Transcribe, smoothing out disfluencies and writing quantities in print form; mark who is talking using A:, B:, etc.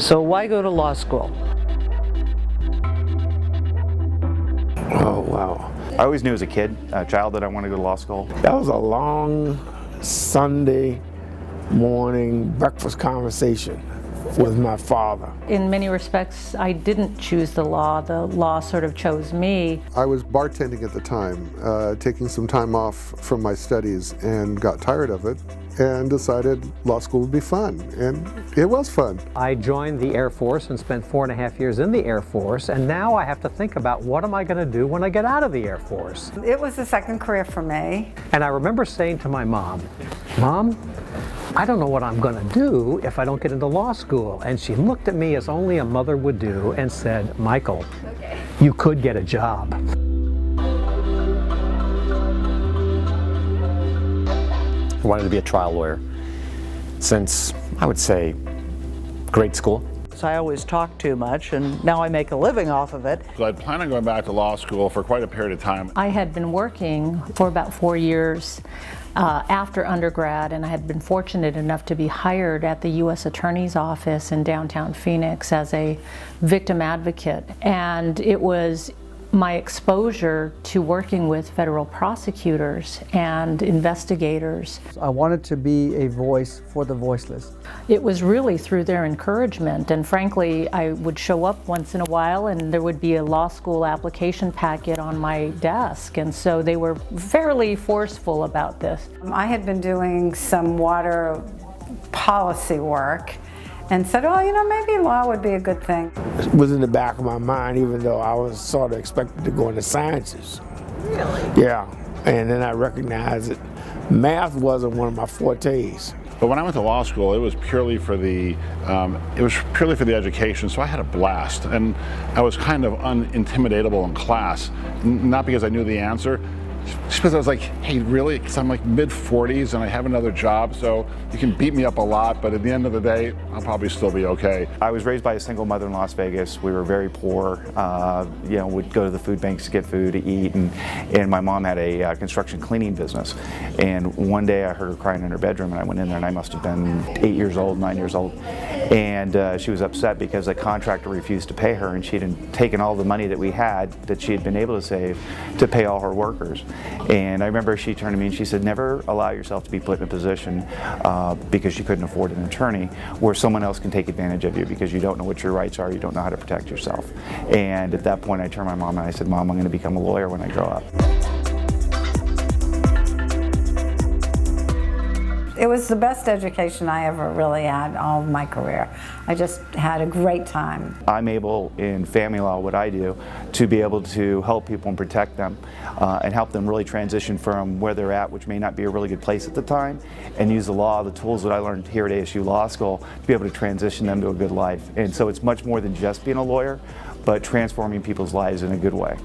A: So why go to law school?
B: Oh, wow.
C: I always knew as a kid, a child, that I wanted to go to law school.
B: That was a long Sunday morning breakfast conversation with my father.
D: In many respects, I didn't choose the law sort of chose me.
E: I was bartending at the time, taking some time off from my studies, and got tired of it and decided law school would be fun, and it was fun.
F: I joined the Air Force and spent 4.5 years in the Air Force, and now I have to think about what am I going to do when I get out of the Air Force.
G: It was a second career for me.
F: And I remember saying to my mom, "Mom, I don't know what I'm going to do if I don't get into law school." And she looked at me as only a mother would do and said, "Michael, you could get a job."
H: I wanted to be a trial lawyer since, I would say, grade school.
A: So I always talk too much, and now I make a living off of it.
I: So I'd plan on going back to law school for quite a period of time.
D: I had been working for about 4 years after undergrad, and I had been fortunate enough to be hired at the U.S. Attorney's Office in downtown Phoenix as a victim advocate. And it was my exposure to working with federal prosecutors and investigators.
J: I wanted to be a voice for the voiceless.
D: It was really through their encouragement, and frankly, I would show up once in a while and there would be a law school application packet on my desk, and so they were fairly forceful about this.
G: I had been doing some water policy work and said, oh, you know, maybe law would be a good thing.
B: It was in the back of my mind, even though I was sort of expected to go into sciences.
A: Really?
B: Yeah, and then I recognized that math wasn't one of my fortes.
I: But when I went to law school, it was purely for the education. So I had a blast, and I was kind of unintimidatable in class, not because I knew the answer. Just because I was like, hey, really? Because I'm like mid-40s and I have another job, so you can beat me up a lot, but at the end of the day, I'll probably still be okay.
C: I was raised by a single mother in Las Vegas. We were very poor. Would go to the food banks to get food to eat, and my mom had a construction cleaning business. And one day I heard her crying in her bedroom, and I went in there, and I must have been 8 years old, 9 years old. And she was upset because the contractor refused to pay her, and she had taken all the money that we had, that she had been able to save, to pay all her workers. And I remember she turned to me and she said, never allow yourself to be put in a position because you couldn't afford an attorney where someone else can take advantage of you because you don't know what your rights are, you don't know how to protect yourself. And at that point I turned to my mom and I said, Mom, I'm going to become a lawyer when I grow up.
G: It was the best education I ever really had all of my career. I just had a great time.
C: I'm able, in family law, what I do, to be able to help people and protect them and help them really transition from where they're at, which may not be a really good place at the time, and use the law, the tools that I learned here at ASU Law School, to be able to transition them to a good life. And so it's much more than just being a lawyer, but transforming people's lives in a good way.